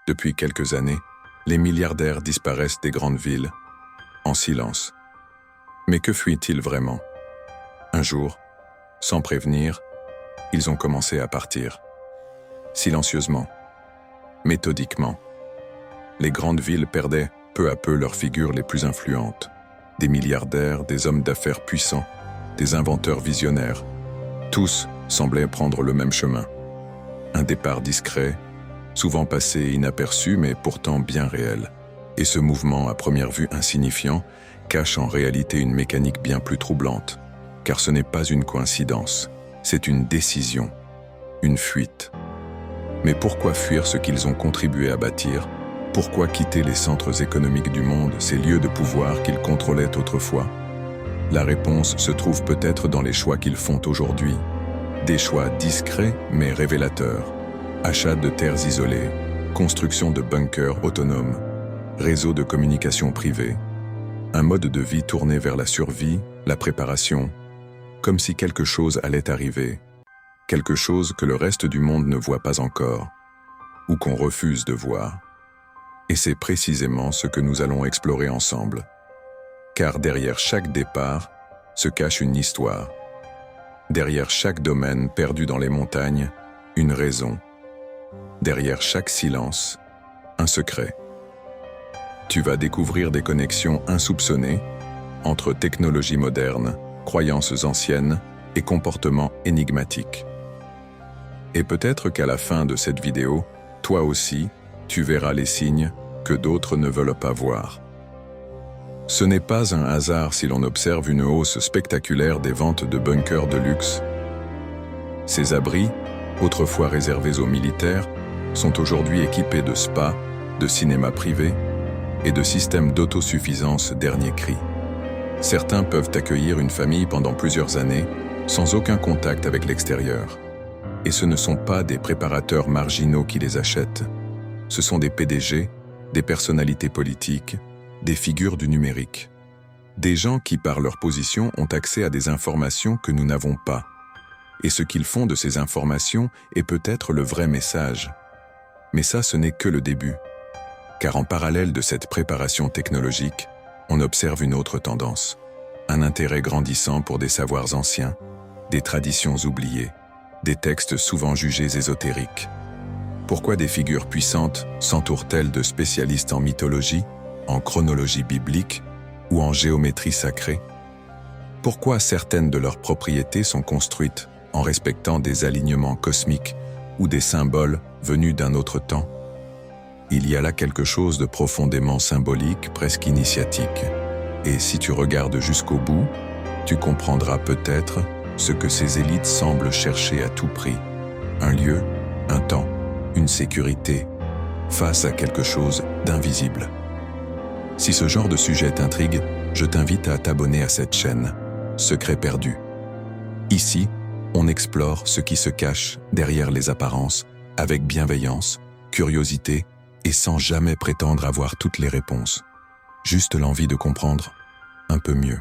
Depuis quelques années, les milliardaires disparaissent des grandes villes, en silence. Mais que fuient-ils vraiment? Un jour, sans prévenir, ils ont commencé à partir. Silencieusement, méthodiquement. Les grandes villes perdaient peu à peu leurs figures les plus influentes. Des milliardaires, des hommes d'affaires puissants, des inventeurs visionnaires. Tous semblaient prendre le même chemin. Un départ discret, souvent passé inaperçu mais pourtant bien réel. Et ce mouvement, à première vue insignifiant, cache en réalité une mécanique bien plus troublante. Car ce n'est pas une coïncidence, c'est une décision, une fuite. Mais pourquoi fuir ce qu'ils ont contribué à bâtir? Pourquoi quitter les centres économiques du monde, ces lieux de pouvoir qu'ils contrôlaient autrefois? La réponse se trouve peut-être dans les choix qu'ils font aujourd'hui. Des choix discrets mais révélateurs. Achat de terres isolées, construction de bunkers autonomes, réseau de communication privée. Un mode de vie tourné vers la survie, la préparation, comme si quelque chose allait arriver. Quelque chose que le reste du monde ne voit pas encore, ou qu'on refuse de voir. Et c'est précisément ce que nous allons explorer ensemble. Car derrière chaque départ se cache une histoire. Derrière chaque domaine perdu dans les montagnes, une raison. Derrière chaque silence, un secret. Tu vas découvrir des connexions insoupçonnées entre technologies modernes, croyances anciennes et comportements énigmatiques. Et peut-être qu'à la fin de cette vidéo, toi aussi, tu verras les signes que d'autres ne veulent pas voir. Ce n'est pas un hasard si l'on observe une hausse spectaculaire des ventes de bunkers de luxe. Ces abris, autrefois réservés aux militaires, sont aujourd'hui équipés de spas, de cinémas privés et de systèmes d'autosuffisance dernier cri. Certains peuvent accueillir une famille pendant plusieurs années sans aucun contact avec l'extérieur. Et ce ne sont pas des préparateurs marginaux qui les achètent. Ce sont des PDG, des personnalités politiques, des figures du numérique. Des gens qui, par leur position, ont accès à des informations que nous n'avons pas. Et ce qu'ils font de ces informations est peut-être le vrai message. Mais ça, ce n'est que le début. Car en parallèle de cette préparation technologique, on observe une autre tendance. Un intérêt grandissant pour des savoirs anciens, des traditions oubliées, des textes souvent jugés ésotériques. Pourquoi des figures puissantes s'entourent-elles de spécialistes en mythologie, en chronologie biblique ou en géométrie sacrée? Pourquoi certaines de leurs propriétés sont construites en respectant des alignements cosmiques ou des symboles venus d'un autre temps? Il y a là quelque chose de profondément symbolique, presque initiatique. Et si tu regardes jusqu'au bout, tu comprendras peut-être ce que ces élites semblent chercher à tout prix. Un lieu, un temps, une sécurité, face à quelque chose d'invisible. Si ce genre de sujet t'intrigue, je t'invite à t'abonner à cette chaîne, Secrets perdus. Ici, on explore ce qui se cache derrière les apparences, avec bienveillance, curiosité et sans jamais prétendre avoir toutes les réponses. Juste l'envie de comprendre un peu mieux.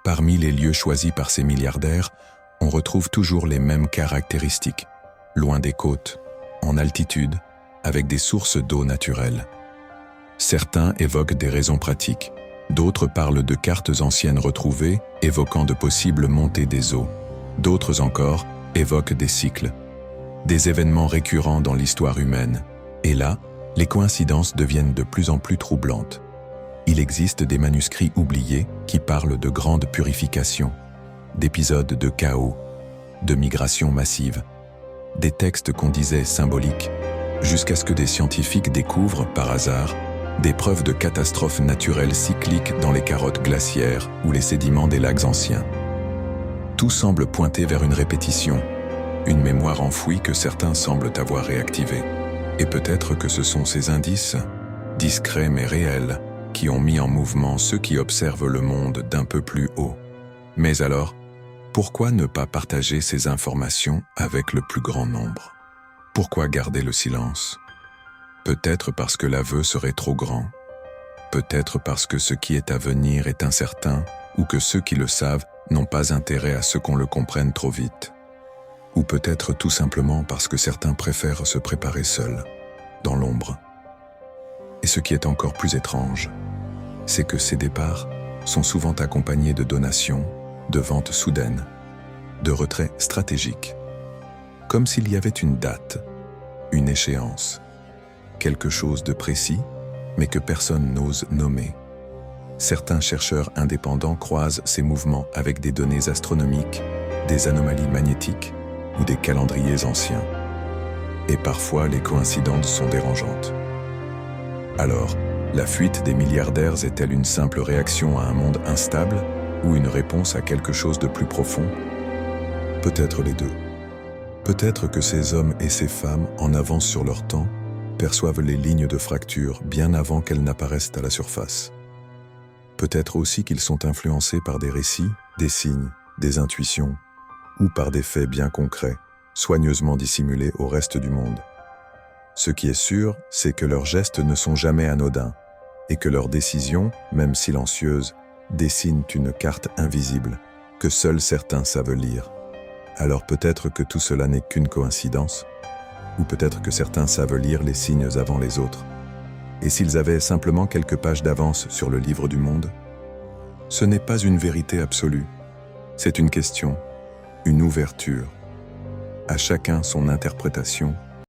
Parmi les lieux choisis par ces milliardaires, on retrouve toujours les mêmes caractéristiques. Loin des côtes, en altitude, avec des sources d'eau naturelles. Certains évoquent des raisons pratiques, d'autres parlent de cartes anciennes retrouvées évoquant de possibles montées des eaux. D'autres encore évoquent des cycles, des événements récurrents dans l'histoire humaine. Et là, les coïncidences deviennent de plus en plus troublantes. Il existe des manuscrits oubliés qui parlent de grandes purifications, d'épisodes de chaos, de migrations massives, des textes qu'on disait symboliques, jusqu'à ce que des scientifiques découvrent, par hasard, des preuves de catastrophes naturelles cycliques dans les carottes glaciaires ou les sédiments des lacs anciens. Tout semble pointer vers une répétition, une mémoire enfouie que certains semblent avoir réactivée. Et peut-être que ce sont ces indices, discrets mais réels, qui ont mis en mouvement ceux qui observent le monde d'un peu plus haut. Mais alors, pourquoi ne pas partager ces informations avec le plus grand nombre? Pourquoi garder le silence? Peut-être parce que l'aveu serait trop grand. Peut-être parce que ce qui est à venir est incertain, ou que ceux qui le savent n'ont pas intérêt à ce qu'on le comprenne trop vite. Ou peut-être tout simplement parce que certains préfèrent se préparer seuls, dans l'ombre. ce qui est encore plus étrange, c'est que ces départs sont souvent accompagnés de donations, de ventes soudaines, de retraits stratégiques, comme s'il y avait une date, une échéance, quelque chose de précis, mais que personne n'ose nommer. Certains chercheurs indépendants croisent ces mouvements avec des données astronomiques, des anomalies magnétiques ou des calendriers anciens. Et parfois, les coïncidences sont dérangeantes. Alors, la fuite des milliardaires est-elle une simple réaction à un monde instable ou une réponse à quelque chose de plus profond? Peut-être les deux. Peut-être que ces hommes et ces femmes, en avance sur leur temps, perçoivent les lignes de fracture bien avant qu'elles n'apparaissent à la surface. Peut-être aussi qu'ils sont influencés par des récits, des signes, des intuitions, ou par des faits bien concrets, soigneusement dissimulés au reste du monde. Ce qui est sûr, c'est que leurs gestes ne sont jamais anodins, et que leurs décisions, même silencieuses, dessinent une carte invisible, que seuls certains savent lire. Alors peut-être que tout cela n'est qu'une coïncidence, ou peut-être que certains savent lire les signes avant les autres. Et s'ils avaient simplement quelques pages d'avance sur le livre du monde? Ce n'est pas une vérité absolue, c'est une question, une ouverture. À chacun son interprétation